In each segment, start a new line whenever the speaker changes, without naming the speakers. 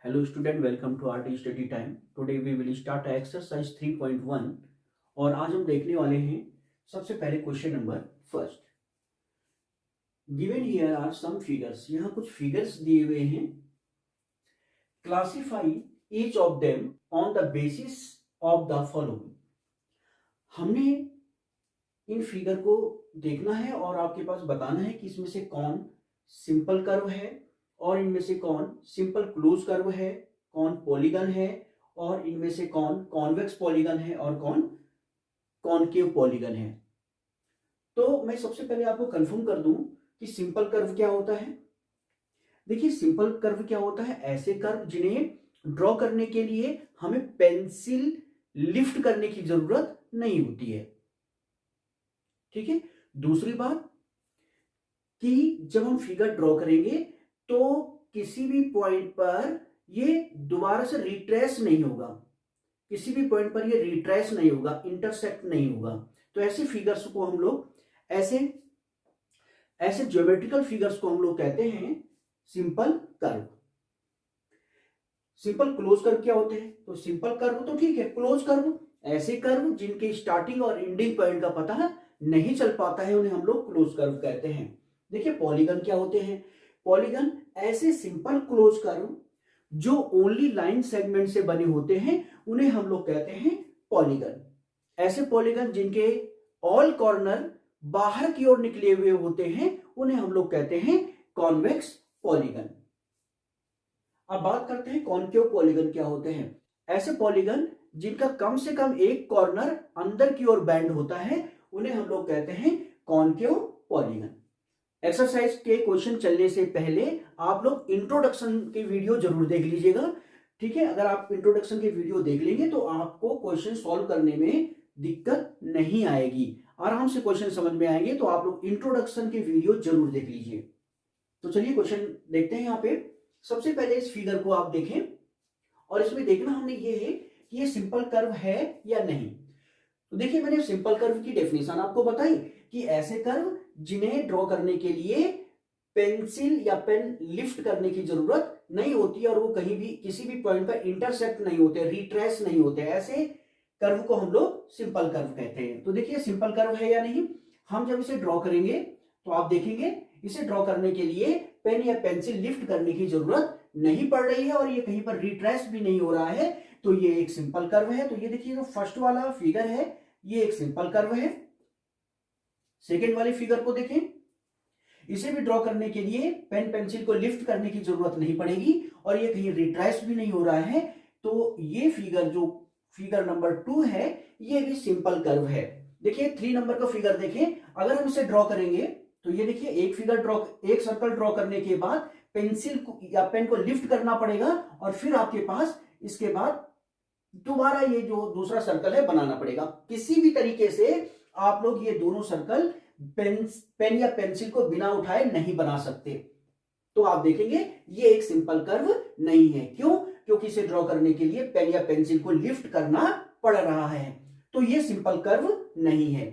Hello student, welcome to RT Study Time. Today we will start exercise 3.1 और आज हम देखने वाले हैं सबसे पहले question number first. Given here are some figures. यहाँ कुछ फिगर्स दिए हुए हैं. Classify each of them on the basis of the following. हमने इन फिगर को देखना है और आपके पास बताना है कि इसमें से कौन सिंपल कर्व है और इनमें से कौन सिंपल क्लोज कर्व है, कौन पॉलीगन है और इनमें से कौन कॉन्वेक्स पॉलीगन है और कौन कॉनकेव पॉलीगन है. तो मैं सबसे पहले आपको कंफर्म कर दूं कि सिंपल कर्व क्या होता है. देखिए, सिंपल कर्व क्या होता है, ऐसे कर्व जिन्हें ड्रॉ करने के लिए हमें पेंसिल लिफ्ट करने की जरूरत नहीं होती है. ठीक है. दूसरी बात कि जब हम फिगर ड्रॉ करेंगे तो किसी भी पॉइंट पर ये दोबारा से रिट्रेस नहीं होगा, किसी भी पॉइंट पर ये रिट्रेस नहीं होगा, इंटरसेक्ट नहीं होगा. तो ऐसे फिगर्स को हम लोग ऐसे ज्योमेट्रिकल फिगर्स को हम लोग कहते हैं simple curve. Simple close curve क्या होते हैं? तो सिंपल कर्व तो ठीक है, क्लोज कर्व ऐसे कर्व जिनके स्टार्टिंग और एंडिंग पॉइंट का पता नहीं चल पाता है, उन्हें हम लोग क्लोज कर्व कहते हैं. देखिए, पॉलीगन क्या होते हैं? पॉलीगन ऐसे सिंपल क्लोज कर्व जो ओनली लाइन सेगमेंट से बने होते हैं, उन्हें हम लोग कहते हैं पॉलीगन. ऐसे पॉलीगन जिनके ऑल कॉर्नर बाहर की ओर निकले हुए होते हैं, उन्हें हम लोग कहते हैं कॉन्वेक्स पॉलीगन. अब बात करते हैं कॉनकेव पॉलीगन क्या होते हैं. ऐसे पॉलीगन जिनका कम से कम एक कॉर्नर अंदर की ओर बैंड होता है, उन्हें हम लोग कहते हैं कॉनकेव पॉलीगन. एक्सरसाइज के क्वेश्चन चलने से पहले आप लोग इंट्रोडक्शन के वीडियो जरूर देख लीजिएगा. ठीक है. अगर आप इंट्रोडक्शन के वीडियो देख लेंगे तो आपको क्वेश्चन सॉल्व करने में दिक्कत नहीं आएगी, आराम से क्वेश्चन समझ में आएंगे. तो आप लोग इंट्रोडक्शन के वीडियो जरूर देख लीजिए. तो चलिए क्वेश्चन देखते हैं. यहाँ पे सबसे पहले इस फिगर को आप देखें और इसमें देखना हमने ये है कि ये सिंपल कर्व है या नहीं. तो देखिए, मैंने सिंपल कर्व की डेफिनेशन आपको बताई कि ऐसे कर्व जिन्हें ड्रॉ करने के लिए पेंसिल या पेन लिफ्ट करने की जरूरत नहीं होती और वो कहीं भी किसी भी पॉइंट पर इंटरसेक्ट नहीं होते, रिट्रेस नहीं होते, ऐसे कर्व को हम लोग सिंपल कर्व कहते हैं. तो देखिए, सिंपल कर्व है या नहीं. हम जब इसे ड्रॉ करेंगे तो आप देखेंगे इसे ड्रॉ करने के लिए पेन या पेंसिल लिफ्ट करने की जरूरत नहीं पड़ रही है और ये कहीं पर रिट्रेस भी नहीं हो रहा है. तो ये एक सिंपल कर्व है. तो ये देखिए, जो फर्स्ट वाला फिगर है ये एक सिंपल कर्व है. सेकेंड वाले फिगर को देखें, इसे भी ड्रॉ करने के लिए पेन पेंसिल को लिफ्ट करने की जरूरत नहीं पड़ेगी और ये कहीं रिट्रेस भी नहीं हो रहा है. तो ये फिगर जो फिगर नंबर 2 है, ये भी सिंपल कर्व है. देखिए, 3 नंबर का फिगर देखें. अगर हम इसे ड्रॉ करेंगे तो ये देखिए, एक सर्कल ड्रॉ करने के बाद पेंसिल को या पेन को लिफ्ट करना पड़ेगा और फिर आपके पास इसके बाद दोबारा ये जो दूसरा सर्कल है बनाना पड़ेगा. किसी भी तरीके से आप लोग ये दोनों सर्कल पेन या पेंसिल को बिना उठाए नहीं बना सकते. तो आप देखेंगे ये एक सिंपल कर्व नहीं है. क्यों? क्योंकि इसे ड्रॉ करने के लिए पेन या पेंसिल को लिफ्ट करना पड़ रहा है. तो ये सिंपल कर्व नहीं है.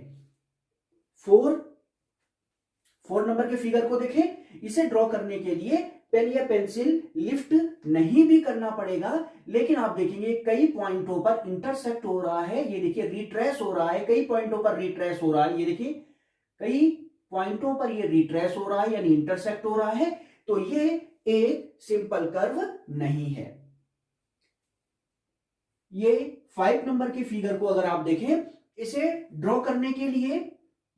4 नंबर के फिगर को देखें. इसे ड्रॉ करने के लिए पेन या पेंसिल लिफ्ट नहीं भी करना पड़ेगा, लेकिन आप देखेंगे कई पॉइंटों पर इंटरसेक्ट हो रहा है. ये देखिए, रिट्रेस हो रहा है, कई पॉइंटों पर रिट्रेस हो रहा है. ये देखिए, कई पॉइंटों पर ये रिट्रेस हो रहा है यानी इंटरसेक्ट हो रहा है. तो ये एक सिंपल कर्व नहीं है. ये 5 नंबर के फिगर को अगर आप देखें, इसे ड्रॉ करने के लिए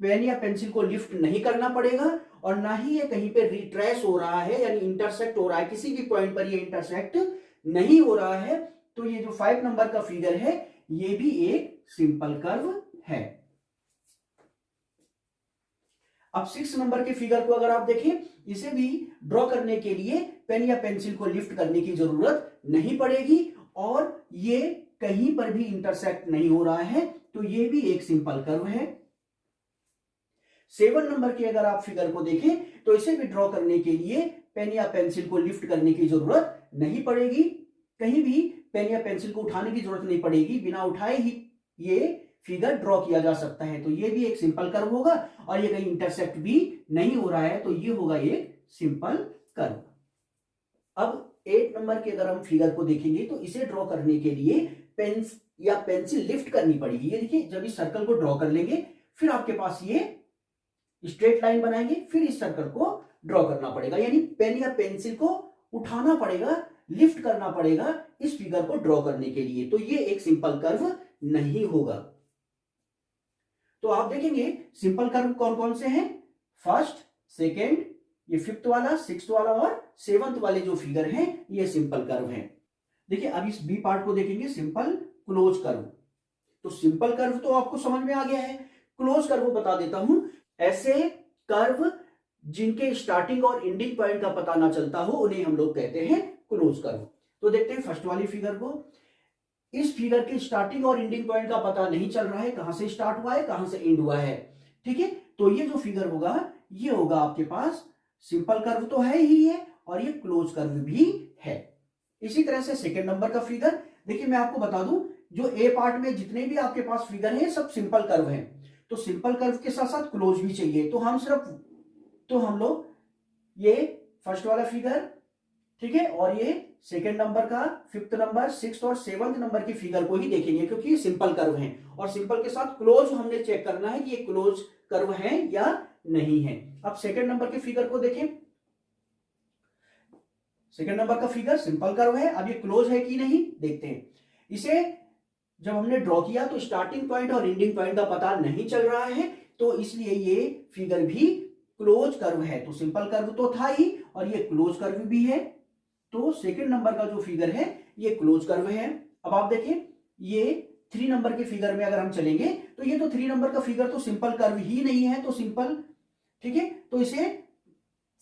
पेन या पेंसिल को लिफ्ट नहीं करना पड़ेगा और ना ही ये कहीं पे रिट्रेस हो रहा है यानी इंटरसेक्ट हो रहा है, किसी भी पॉइंट पर ये इंटरसेक्ट नहीं हो रहा है. तो ये जो 5 नंबर का फिगर है ये भी एक सिंपल कर्व है. अब 6 नंबर के फिगर को अगर आप देखें, इसे भी ड्रॉ करने के लिए पेन या पेंसिल को लिफ्ट करने की जरूरत नहीं पड़ेगी और ये कहीं पर भी इंटरसेक्ट नहीं हो रहा है. तो ये भी एक सिंपल कर्व है. 7 नंबर के अगर आप फिगर को देखें तो इसे भी ड्रॉ करने के लिए पेन या पेंसिल को लिफ्ट करने की जरूरत नहीं पड़ेगी, कहीं भी पेन या पेंसिल को उठाने की जरूरत नहीं पड़ेगी, बिना उठाए ही ये फिगर ड्रॉ किया जा सकता है. तो ये भी एक सिंपल कर्व होगा और ये कहीं इंटरसेक्ट भी नहीं हो रहा है. तो ये होगा एक सिंपल कर्व. अब 8 नंबर के अगर हम फिगर को देखेंगे तो इसे ड्रॉ करने के लिए पेन या पेंसिल लिफ्ट करनी पड़ेगी। ये देखिए, जब इस सर्कल को ड्रॉ कर लेंगे फिर आपके पास ये स्ट्रेट लाइन बनाएंगे, फिर इस सर्कल को ड्रॉ करना पड़ेगा, यानी पेन या पेंसिल को उठाना पड़ेगा, लिफ्ट करना पड़ेगा इस फिगर को ड्रॉ करने के लिए। तो ये एक सिंपल कर्व नहीं होगा। तो आप देखेंगे सिंपल कर्व कौन कौन से हैं, फर्स्ट, सेकेंड, ये फिफ्थ वाला, सिक्स्थ वाला और सेवंथ वाले जो फिगर हैं ये सिंपल कर्व हैं। देखिए अब इस बी पार्ट को देखेंगे, सिंपल क्लोज कर्व। तो सिंपल कर्व तो आपको समझ में आ गया है, क्लोज कर्व बता देता हूं। ऐसे कर्व जिनके स्टार्टिंग और एंडिंग पॉइंट का पता ना चलता हो उन्हें हम लोग कहते हैं क्लोज कर्व। तो देखते हैं फर्स्ट वाली फिगर को। इस फिगर के स्टार्टिंग और एंडिंग पॉइंट का पता नहीं चल रहा है, कहां से स्टार्ट हुआ है कहां से एंड हुआ है। ठीक है, तो ये जो फिगर होगा ये होगा आपके पास सिंपल कर्व तो है ही है और ये क्लोज कर्व भी है। इसी तरह से सेकेंड नंबर का फिगर, देखिए मैं आपको बता दूं, जो ए पार्ट में जितने भी आपके पास फिगर हैं सब सिंपल कर्व हैं। तो सिंपल कर्व के साथ साथ क्लोज भी चाहिए, तो हम लोग ये फर्स्ट वाला फिगर, ठीक है, और ये सेकेंड नंबर का, फिफ्थ नंबर, सिक्स्थ और सेवंथ नंबर की फिगर को ही देखेंगे क्योंकि ये सिंपल कर्व हैं और सिंपल के साथ क्लोज हमने चेक करना है कि ये क्लोज कर्व है या नहीं है। अब सेकेंड नंबर के फिगर को देखें, सेकेंड नंबर का फिगर सिंपल कर्व है, अब ये क्लोज है कि नहीं देखते हैं। इसे जब हमने ड्रॉ किया तो स्टार्टिंग पॉइंट और एंडिंग पॉइंट का पता नहीं चल रहा है, तो इसलिए ये फिगर भी क्लोज कर्व है। तो सिंपल कर्व तो था ही और ये क्लोज कर्व भी है, तो सेकेंड नंबर का जो फिगर है ये क्लोज कर्व है। अब आप देखिए ये 3 नंबर के फिगर में अगर हम चलेंगे तो ये तो 3 नंबर का फिगर तो सिंपल कर्व ही नहीं है, तो सिंपल, ठीक है, तो इसे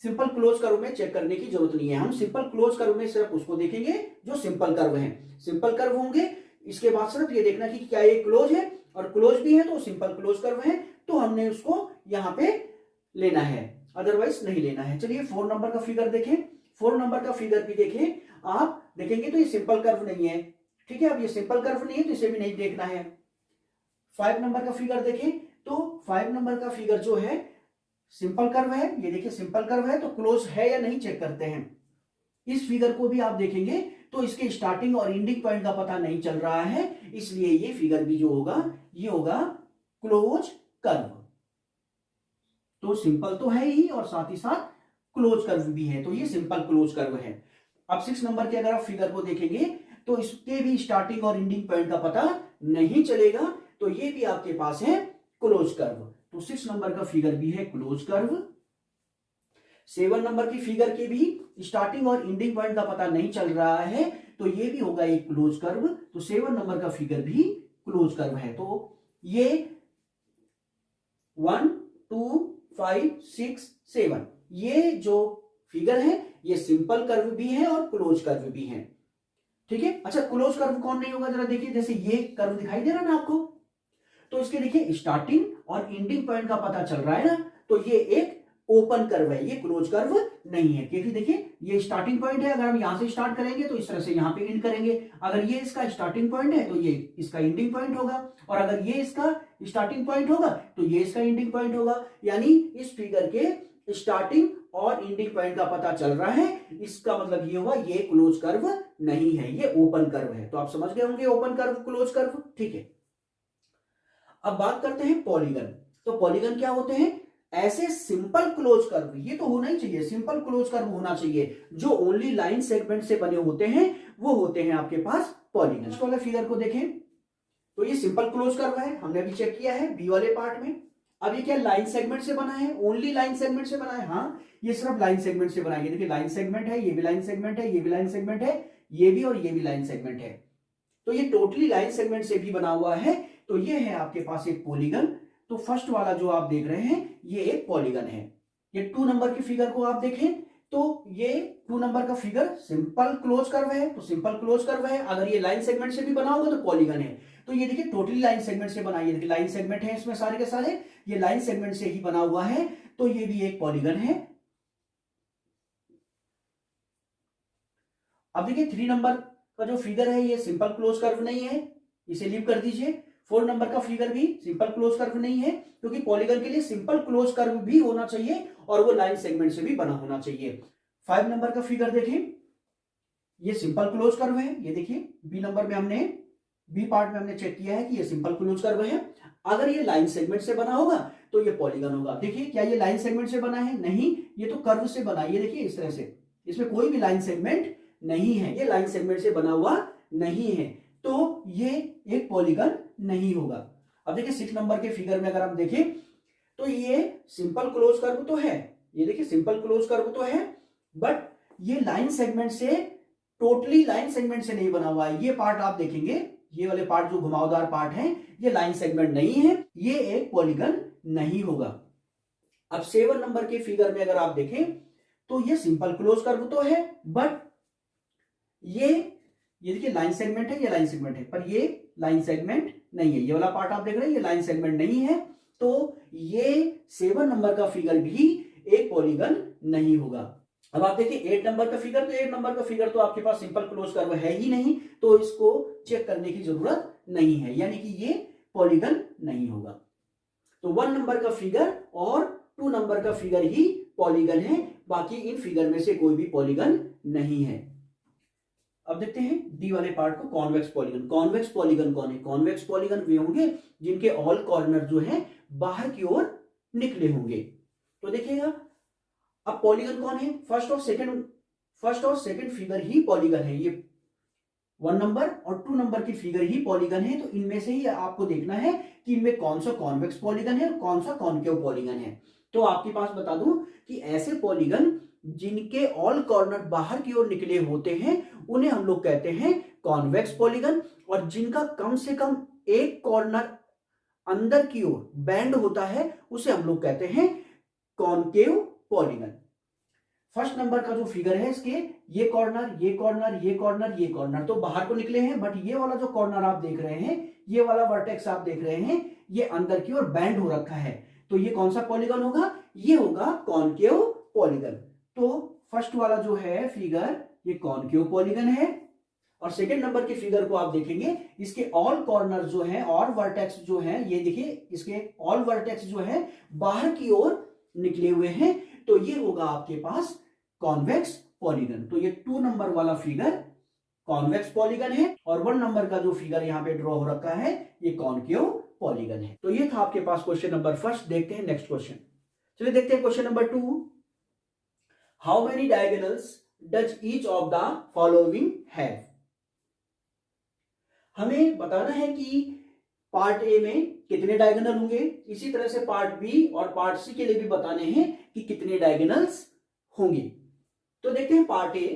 सिंपल क्लोज कर्व में चेक करने की जरूरत नहीं है। हम सिंपल क्लोज कर्व में सिर्फ उसको देखेंगे जो सिंपल कर्व है। सिंपल कर्व होंगे, इसके बाद सिर्फ ये देखना कि क्या ये क्लोज है, और क्लोज भी है तो सिंपल क्लोज कर्व है, तो हमने उसको यहां पे लेना है, अदरवाइज नहीं लेना है। चलिए 4 नंबर का फिगर देखें। 4 नंबर का फिगर भी देखें, आप देखेंगे तो ये सिंपल कर्व नहीं है, ठीक है, अब ये सिंपल कर्व नहीं है तो इसे भी नहीं देखना है। 5 नंबर का फिगर देखें, तो 5 नंबर का फिगर जो है सिंपल कर्व है, ये देखिए सिंपल कर्व है, तो क्लोज है या नहीं चेक करते हैं। इस फिगर को भी आप देखेंगे तो इसके स्टार्टिंग और एंडिंग पॉइंट का पता नहीं चल रहा है, इसलिए ये फिगर भी जो होगा ये होगा क्लोज कर्व। तो सिंपल तो है ही और साथ ही साथ क्लोज कर्व भी है, तो ये सिंपल क्लोज कर्व है। अब 6 नंबर के अगर आप फिगर को देखेंगे तो इसके भी स्टार्टिंग और एंडिंग पॉइंट का पता नहीं चलेगा, तो ये भी आपके पास है क्लोज कर्व। तो 6 नंबर का फिगर भी है क्लोज कर्व। 7 नंबर की फिगर के भी स्टार्टिंग और एंडिंग पॉइंट का पता नहीं चल रहा है, तो ये भी होगा एक क्लोज कर्व। तो 7 नंबर का फिगर भी क्लोज कर्व है। तो ये 1 2 5 6 7 ये जो फिगर है ये सिंपल कर्व भी है और क्लोज कर्व भी है, ठीक है। अच्छा, क्लोज कर्व कौन नहीं होगा जरा देखिए, जैसे ये कर्व दिखाई दे रहा है ना आपको, तो इसके देखिए स्टार्टिंग और एंडिंग पॉइंट का पता चल रहा है ना, तो ये एक ओपन कर्व है, ये क्लोज कर्व नहीं है, क्योंकि देखिए ये स्टार्टिंग पॉइंट है, अगर हम यहां से स्टार्ट करेंगे तो इस तरह से यहां पे एंड करेंगे, अगर ये इसका स्टार्टिंग पॉइंट है तो ये इसका एंडिंग पॉइंट होगा, और अगर ये इसका स्टार्टिंग पॉइंट होगा तो ये इसका एंडिंग पॉइंट होगा। यानी इस फिगर के स्टार्टिंग और एंडिंग पॉइंट का पता चल रहा है, इसका मतलब ये होगा ये क्लोज कर्व नहीं है, ये ओपन कर्व है। तो आप समझ गए होंगे ओपन कर्व क्लोज कर्व, ठीक है। अब बात करते हैं पॉलीगन। तो पॉलीगन क्या होते हैं, ऐसे सिंपल क्लोज कर्व, ये तो होना ही चाहिए, सिंपल क्लोज कर्व होना चाहिए, जो ओनली लाइन सेगमेंट से बने होते हैं वो होते हैं आपके पास पॉलीगन। इस वाले फिगर को देखें तो ये सिंपल क्लोज कर्व है, हमने अभी चेक किया है बी वाले पार्ट में। अब ये क्या लाइन सेगमेंट से बना है, ओनली लाइन सेगमेंट से बना है, हाँ ये सिर्फ लाइन सेगमेंट से बनाएंगे। देखिए लाइन सेगमेंट है, ये भी लाइन सेगमेंट है, ये भी लाइन सेगमेंट है, ये भी और ये भी लाइन सेगमेंट है, तो ये टोटली लाइन सेगमेंट से भी बना हुआ है। तो ये है आपके पास एक पॉलीगन। तो फर्स्ट वाला जो आप देख रहे हैं ये एक पॉलीगन है। ये 2 नंबर की फिगर को आप देखें तो ये 2 नंबर का फिगर सिंपल क्लोज कर्व है, तो सिंपल क्लोज कर्व है, अगर ये लाइन सेगमेंट से भी बना होगा तो पॉलीगन है। तो ये देखिए टोटली लाइन सेगमेंट से बना, ये देखिए लाइन सेगमेंट है इसमें सारे के सारे, ये लाइन सेगमेंट से ही बना हुआ है, तो ये भी एक पॉलीगन है। अब देखिए 3 नंबर का जो फिगर है ये सिंपल क्लोज कर्व नहीं है, इसे लीव कर दीजिए। 4 नंबर का फिगर भी सिंपल क्लोज कर्व नहीं है, क्योंकि पॉलीगन के लिए सिंपल क्लोज कर्व भी होना चाहिए और वो लाइन सेगमेंट से भी बना होना चाहिए। 5 नंबर का फिगर देखें ये सिंपल क्लोज कर्व है, ये देखिए बी नंबर में हमने बी पार्ट में हमने चेक किया है कि ये सिंपल क्लोज कर्व है। अगर ये लाइन सेगमेंट से बना होगा तो ये पॉलीगन होगा। देखिए क्या ये लाइन सेगमेंट से बना है? नहीं, ये तो कर्व से बना है। ये देखिए इस तरह से, इसमें कोई भी लाइन सेगमेंट नहीं है, ये लाइन सेगमेंट से बना हुआ नहीं है, तो ये एक पॉलीगन नहीं होगा। अब देखिए 6 नंबर के फिगर में अगर हम देखें तो ये सिंपल क्लोज कर्व तो है, ये देखिए सिंपल क्लोज कर्व तो है, बट ये लाइन सेगमेंट से, टोटली लाइन सेगमेंट से नहीं बना हुआ है। ये पार्ट आप देखेंगे, ये वाले पार्ट जो घुमावदार पार्ट है, ये लाइन सेगमेंट नहीं है, ये एक पॉलीगन नहीं होगा। अब 7 नंबर के फिगर में अगर आप देखें तो ये सिंपल क्लोज कर्व तो है, बट ये देखिए लाइन सेगमेंट है, ये लाइन सेगमेंट है, पर ये लाइन सेगमेंट नहीं है। ये वाला पार्ट आप देख रहे हैं, ये लाइन सेगमेंट नहीं है, तो ये 7 नंबर का फिगर भी एक पॉलीगन नहीं होगा। अब आप देखिए 8 नंबर का फिगर, तो 8 नंबर का फिगर तो आपके पास सिंपल क्लोज कर्व है ही नहीं, तो इसको चेक करने की जरूरत नहीं है, यानी कि ये पॉलीगन नहीं होगा। तो 1 नंबर का फिगर और 2 नंबर का फिगर ही पॉलीगन है, बाकी इन फिगर में से कोई भी पॉलीगन नहीं है। अब देखते हैं डी वाले पार्ट को, कॉन्वेक्स पॉलीगन। कॉन्वेक्स पॉलीगन कौन है? कॉन्वेक्स पॉलीगन वे होंगे जिनके ऑल कॉर्नर जो है बाहर की ओर निकले होंगे। तो देखिएगा अब पॉलीगन कौन है? फर्स्ट और सेकंड फिगर ही पॉलीगन है। ये 1 नंबर और 2 नंबर की फिगर ही पॉलीगन है, तो इनमें से ही आपको देखना है कि इनमें कौन सा कॉन्वेक्स पॉलीगन है और कौन सा कॉनकेव पॉलीगन है। तो आपके पास बता दूं कि ऐसे पॉलीगन जिनके ऑल कॉर्नर बाहर की ओर निकले होते हैं उन्हें हम लोग कहते हैं कॉन्वेक्स पॉलीगन, और जिनका कम से कम एक कॉर्नर अंदर की ओर बैंड होता है उसे हम लोग कहते हैं कॉनकेव पॉलीगन। फर्स्ट नंबर का जो फिगर है, इसके ये कॉर्नर, ये कॉर्नर, ये कॉर्नर, ये कॉर्नर तो बाहर को निकले हैं, बट ये वाला जो कॉर्नर आप देख रहे हैं, ये वाला वर्टेक्स आप देख रहे हैं, ये अंदर की ओर बैंड हो रखा है, तो ये कौन सा पॉलीगन होगा? ये होगा कॉनकेव पॉलीगन। तो फर्स्ट वाला जो है फिगर, ये कॉनकेव पॉलीगन है, और सेकंड नंबर के फिगर को आप देखेंगे, इसके ऑल कॉर्नर जो है और वर्टेक्स जो है, ये देखिए इसके ऑल वर्टेक्स जो है बाहर की ओर निकले हुए हैं, तो ये होगा आपके पास कॉन्वेक्स पॉलीगन। तो ये 2 नंबर वाला फिगर कॉन्वेक्स पॉलीगन है, और 1 नंबर का जो फिगर यहां पे ड्रॉ हो रखा है, ये कॉनकेव पॉलीगन है। तो ये था आपके पास क्वेश्चन नंबर फर्स्ट। देखते हैं नेक्स्ट क्वेश्चन। चलिए देखते हैं question number 2। How many diagonals does each of the following have? हमें बताना है कि पार्ट ए में कितने डायगोनल होंगे, इसी तरह से पार्ट बी और पार्ट सी के लिए भी बताने हैं कि कितने डायगोनल्स होंगे। तो देखते हैं पार्ट ए।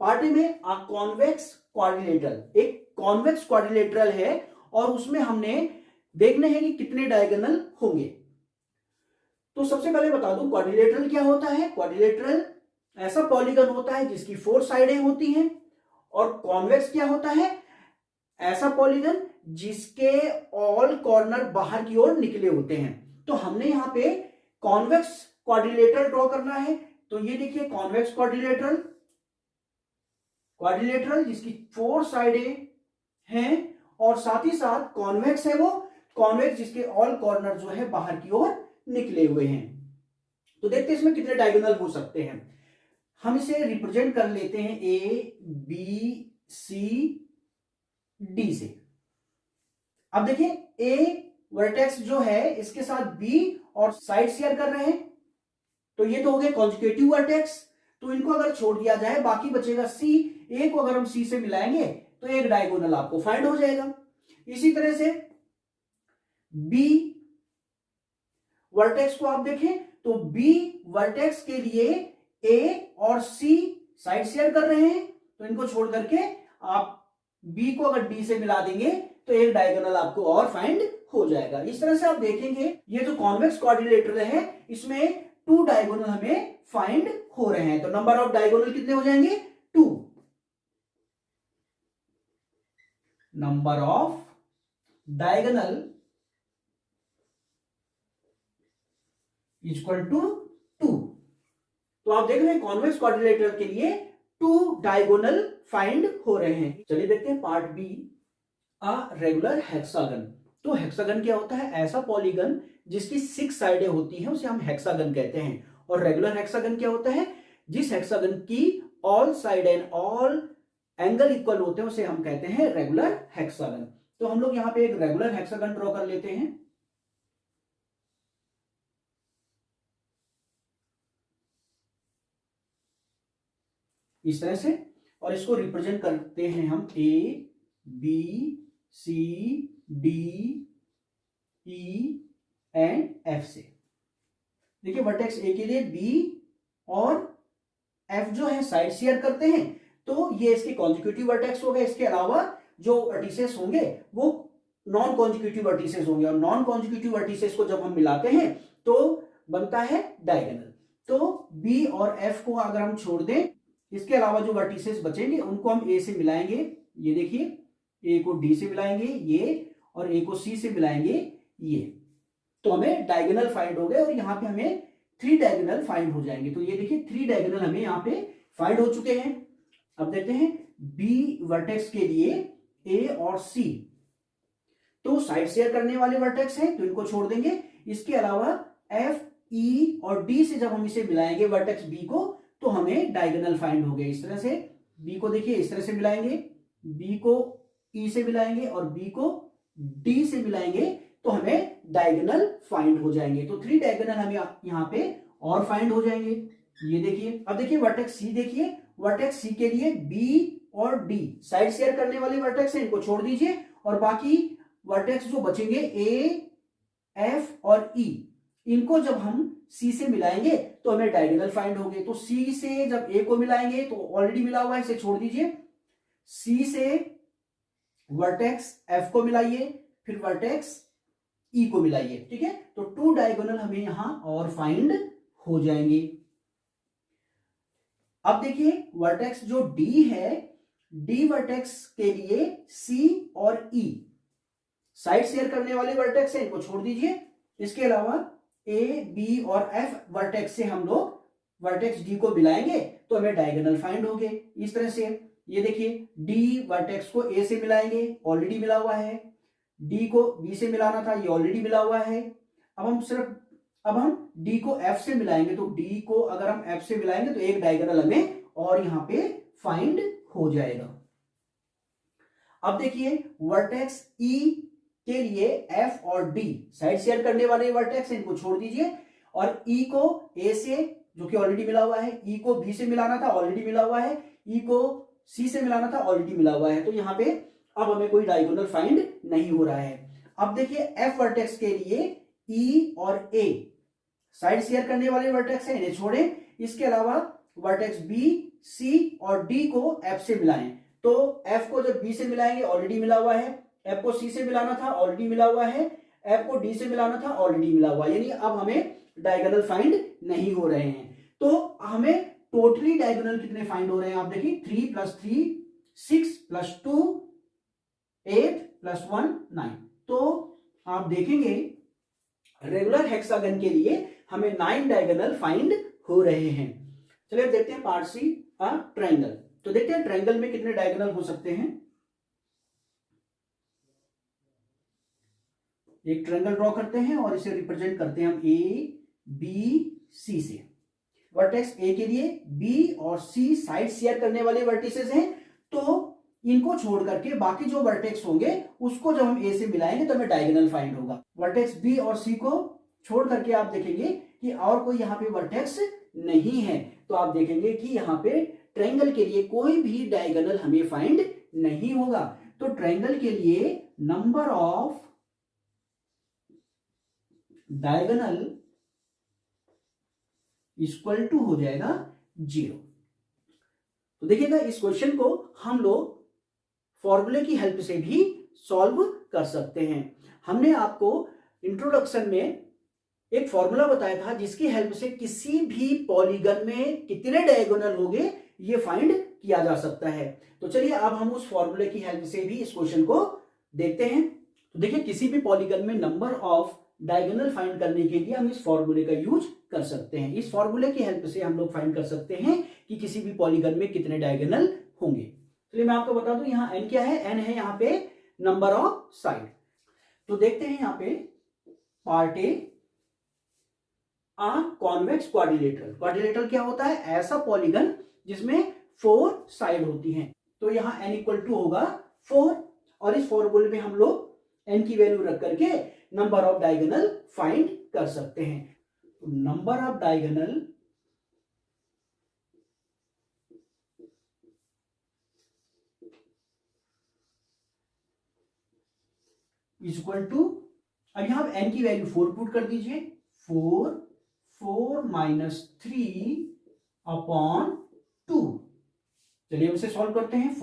पार्ट ए में कॉन्वेक्स क्वाड्रिलेटरल, एक कॉन्वेक्स क्वाड्रिलेटरल है, और उसमें हमने देखने हैं कि कितने डायगोनल होंगे। तो सबसे पहले बता दूं क्वाड्रिलेटरल क्या होता है। क्वाड्रिलेटरल ऐसा पॉलीगन होता है जिसकी 4 साइडें होती हैं, और कॉन्वेक्स क्या होता है? ऐसा पॉलीगन जिसके ऑल कॉर्नर बाहर की ओर निकले होते हैं। तो हमने यहां पे कॉन्वेक्स क्वाड्रिलेटरल ड्रॉ करना है, तो ये देखिए कॉन्वेक्स क्वाड्रिलेटरल, क्वाड्रिलेटरल जिसकी 4 साइडें हैं, और साथ ही साथ कॉन्वेक्स है वो कॉन्वेक्स जिसके ऑल कॉर्नर जो है बाहर की ओर निकले हुए हैं। तो देखते हैं इसमें कितने डायगोनल हो सकते हैं। हम इसे रिप्रेजेंट कर लेते हैं ए बी सी डी से। अब देखिए ए वर्टेक्स जो है इसके साथ बी और साइड शेयर कर रहे हैं, तो ये तो हो गए कॉन्जुगेटिव वर्टेक्स, तो इनको अगर छोड़ दिया जाए बाकी बचेगा सी। ए को अगर हम सी से मिलाएंगे तो एक डायगोनल आपको फाइंड हो जाएगा। इसी तरह से बी वर्टेक्स को आप देखें तो बी वर्टेक्स के लिए ए और सी साइड शेयर कर रहे हैं, तो इनको छोड़ करके आप बी को अगर डी से मिला देंगे तो एक डायगोनल आपको और फाइंड हो जाएगा। इस तरह से आप देखेंगे ये जो कॉन्वेक्स क्वाड्रिलेटरल है इसमें 2 डायगोनल हमें फाइंड हो रहे हैं। तो नंबर ऑफ डायगोनल कितने हो जाएंगे? 2। Number of diagonal equal to 2। तो आप देख रहे हैं कॉन्वेक्स क्वाड्रिलेटरल के लिए 2 डायगोनल फाइंड हो रहे हैं। चलिए देखते हैं part B, a regular hexagon. तो हेक्सागन क्या होता है? ऐसा पॉलीगन जिसकी 6 साइडें होती हैं उसे हम हेक्सागन कहते हैं। और रेगुलर हेक्सागन क्या होता है? जिस हेक्सागन की all side and all angle equal होते हैं उसे हम कहते हैं रेगुलर हेक्सागन। तो हम लोग यहां पे एक रेगुलर हेक्सागन ड्रॉ कर लेते हैं। इस तरह से, और इसको रिप्रेजेंट करते हैं हम A B C D E and F से। देखिए वर्टेक्स ए के लिए बी और एफ जो है साइड शेयर करते हैं, तो ये इसके कॉन्जिक्यूटिव वर्टेक्स हो गए। इसके अलावा जो वर्टिसेस होंगे वो नॉन कॉन्जिक्यूटिव वर्टिसेस होंगे, और नॉन कॉन्जिक्यूटिव वर्टिसेस को जब हम मिलाते हैं तो बनता है डायगोनल। तो बी और एफ को अगर हम छोड़ दें, इसके अलावा जो वर्टिसेस बचेंगे उनको हम ए से मिलाएंगे। ये देखिए, ए को डी से मिलाएंगे ये, और ए को सी से मिलाएंगे ये, तो हमें डायगोनल फाइंड हो गए, और यहाँ पे हमें 3 डायगोनल फाइंड हो जाएंगे। तो ये देखिए 3 डायगोनल हमें यहाँ पे फाइंड हो चुके हैं। अब देखते हैं बी वर्टेक्स के लिए ए और सी तो साइड शेयर करने वाले वर्टेक्स हैं, तो इनको छोड़ देंगे। इसके अलावा एफ ई और डी से जब हम इसे मिलाएंगे वर्टेक्स बी को, तो हमें डायगोनल फाइंड हो गए। इस तरह से बी को देखिए इस तरह से मिलाएंगे, बी को ई से मिलाएंगे और बी को डी से मिलाएंगे, तो हमें डायगोनल फाइंड हो जाएंगे। तो 3 डायगोनल हमें यहाँ पे और फाइंड हो जाएंगे। ये देखिए, अब देखिए वर्टेक्स सी देखिए, वर्टेक्स सी के लिए बी और डी साइड शेयर करने वाले वर्टेक्स हैं, इनको छोड़ दीजिए, और बाकी वर्टेक्स जो बचेंगे ए एफ और ई, इनको जब हम सी से मिलाएंगे तो हमें डायगोनल फाइंड हो गए। तो सी से जब ए को मिलाएंगे तो ऑलरेडी मिला हुआ है, इसे छोड़ दीजिए। सी से वर्टेक्स एफ को मिलाइए, फिर वर्टेक्स ई को मिलाइए, ठीक है। तो 2 डायगोनल हमें यहां और फाइंड हो जाएंगे। अब देखिए वर्टेक्स जो डी है, डी वर्टेक्स के लिए सी और ई साइड शेयर करने वाले वर्टेक्स हैं, इनको छोड़ दीजिए। इसके अलावा ए बी और एफ वर्टेक्स से हम लोग वर्टेक्स डी को मिलाएंगे तो हमें डायगोनल फाइंड हो गए। इस तरह से ये देखिए, डी वर्टेक्स को ए से मिलाएंगे, ऑलरेडी मिला हुआ है। डी को बी से मिलाना था, ये ऑलरेडी मिला हुआ है। अब हम डी को एफ से मिलाएंगे, तो डी को अगर हम एफ से मिलाएंगे तो एक डायगोनल हमें और यहां पे फाइंड हो जाएगा। अब देखिए वर्टेक्स ई के लिए एफ और डी साइड शेयर करने वाले वर्टेक्स हैं, इनको छोड़ दीजिए, और ई को ए से जो कि ऑलरेडी मिला हुआ है, ई को बी से मिलाना था, ऑलरेडी मिला हुआ है, ई को सी से मिलाना था, ऑलरेडी मिला हुआ है। तो यहां पे अब हमें कोई डायगोनल फाइंड नहीं हो रहा है। अब देखिए एफ वर्टेक्स के लिए ई और ए साइड शेयर करने वाले वर्टेक्स हैं, इन्हें छोड़ें। इसके अलावा वर्टेक्स बी सी और डी को एफ से मिलाएं, तो एफ को जब बी से मिलाएंगे ऑलरेडी मिला हुआ है, एफ को सी से मिलाना था, ऑलरेडी मिला हुआ है, एफ को डी से मिलाना था, ऑलरेडी मिला हुआ है, यानी अब हमें डायगोनल फाइंड नहीं हो रहे हैं। तो हमें टोटली डायगोनल कितने फाइंड हो रहे हैं, आप देखिए 3 + 3 6 + 2 8 + 1 9। तो आप देखेंगे रेगुलर हेक्सागन के लिए हमें 9 डायगोनल फाइंड हो रहे हैं। चलिए देखते हैं पार्ट सी, ट्रायंगल। तो देखते हैं ट्रायंगल में कितने डायगोनल हो सकते हैं। एक ट्रायंगल ड्रॉ करते हैं और इसे रिप्रेजेंट करते हैं हम ए बी सी से। वर्टेक्स ए के लिए बी और सी साइड शेयर करने वाले वर्टिसेस हैं, तो इनको छोड़ करके बाकी जो वर्टेक्स होंगे उसको जब हम ए से मिलाएंगे तो हमें डायगोनल फाइंड होगा। वर्टेक्स बी और सी को छोड़ करके आप देखेंगे कि और कोई यहाँ पे वर्टेक्स नहीं है, तो आप देखेंगे कि यहाँ पे ट्रायंगल के लिए कोई भी डायगोनल हमें फाइंड नहीं होगा। तो ट्रायंगल के लिए number of diagonal equal to हो जाएगा 0। तो देखिएगा इस क्वेश्चन को हम लोग फॉर्मूले की हेल्प से भी सॉल्व कर सकते हैं। हमने आपको इंट्रोडक्शन में एक फॉर्मूला बताया था जिसकी हेल्प से किसी भी पॉलीगन में कितने डायगोनल होंगे ये फाइंड किया जा सकता है। तो चलिए अब हम उस फॉर्मूले की हेल्प से भी इस क्वेश्चन को देखते हैं। तो देखिए किसी भी पॉलीगन में नंबर ऑफ डायगोनल फाइंड करने के लिए हम इस फॉर्मूले का यूज कर सकते हैं। इस फॉर्मूले की हेल्प से हम लोग फाइंड कर सकते हैं कि किसी भी पॉलीगन में कितने डायगोनल होंगे। चलिए मैं आपको बता दूं यहाँ n क्या है, n है यहाँ पे नंबर ऑफ साइड। तो देखते हैं यहाँ पे part A, convex quadrilateral. Quadrilateral क्या होता है, ऐसा पॉलीगन जिसमें 4 साइड होती हैं। तो यहाँ n इक्वल टू होगा 4 और इस फॉर्मूले में हम लोग n की वैल्यू रख करके नंबर ऑफ डायगोनल फाइंड कर सकते हैं। Number of diagonal is equal to, अब यहां n की वैल्यू 4 पुट कर दीजिए, 4 माइनस 3 अपॉन 2। चलिए हम इसे सॉल्व करते हैं।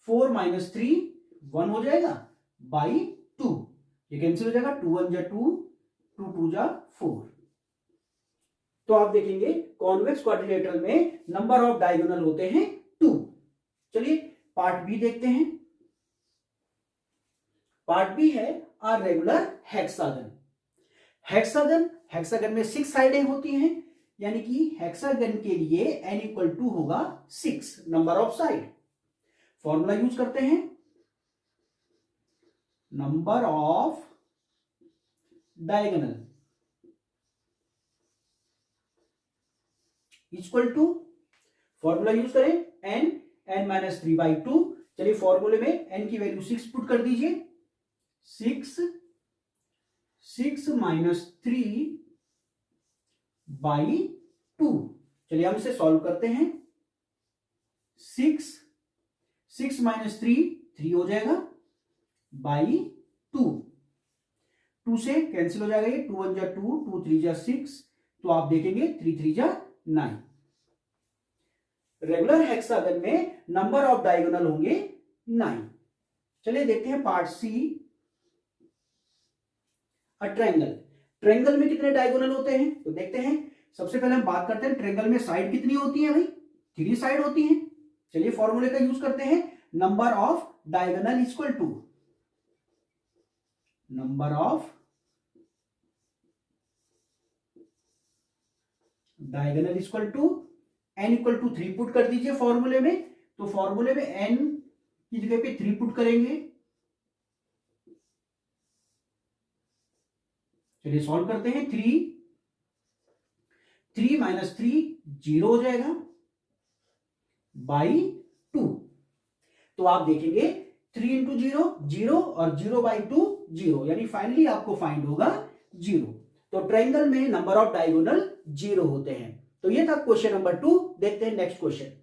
4 माइनस 3 1 हो जाएगा बाई 2, ये कैंसिल हो जाएगा, 2 1 जा 2, 2 2 जा 4। तो आप देखेंगे कॉन्वेक्स क्वाड्रिलेटरल में नंबर ऑफ डायगोनल होते हैं 2। चलिए पार्ट बी देखते हैं। पार्ट बी है आर रेगुलर हेक्सागन। हेक्सागन में 6 साइडें होती हैं, यानी कि हेक्सागन के लिए n इक्वल टू होगा 6 number of side. Formula use करते हैं, number of diagonal equal to, formula use करें n माइनस 3/2। चलिए फॉर्मूले में n की वैल्यू 6 पुट कर दीजिए, 6 माइनस 3/2। चलिए हम इसे सॉल्व करते हैं। 6 माइनस 3 हो जाएगा बाई 2 से कैंसिल हो जाएगा, ये 2 1 जा 2, 2 3 जा 6, तो आप देखेंगे 3 3 जा 9। रेगुलर हेक्सागन में नंबर ऑफ डायगोनल होंगे 9। चलिए देखते हैं पार्ट सी, ट्रायंगल में कितने डायगोनल होते हैं, तो देखते हैं। सबसे पहले हम बात करते हैं ट्रायंगल में साइड कितनी होती है भाई, 3 साइड होती हैं। चलिए फॉर्मूले का यूज करते हैं, number of diagonal equal to number of diagonal equal to n equal to 3 put कर दीजिए फॉर्मूले में। तो फॉर्मूले में n की जगह पे 3 पुट करेंगे। चलिए सॉल्व करते हैं। 3 माइनस 3 0 हो जाएगा बाई 2। तो आप देखेंगे 3 इंटू 0 और 0/2 0, यानी फाइनली आपको फाइंड होगा 0। तो ट्रायंगल में नंबर ऑफ डायगोनल 0 होते हैं। तो ये था क्वेश्चन नंबर 2। देखते हैं नेक्स्ट क्वेश्चन।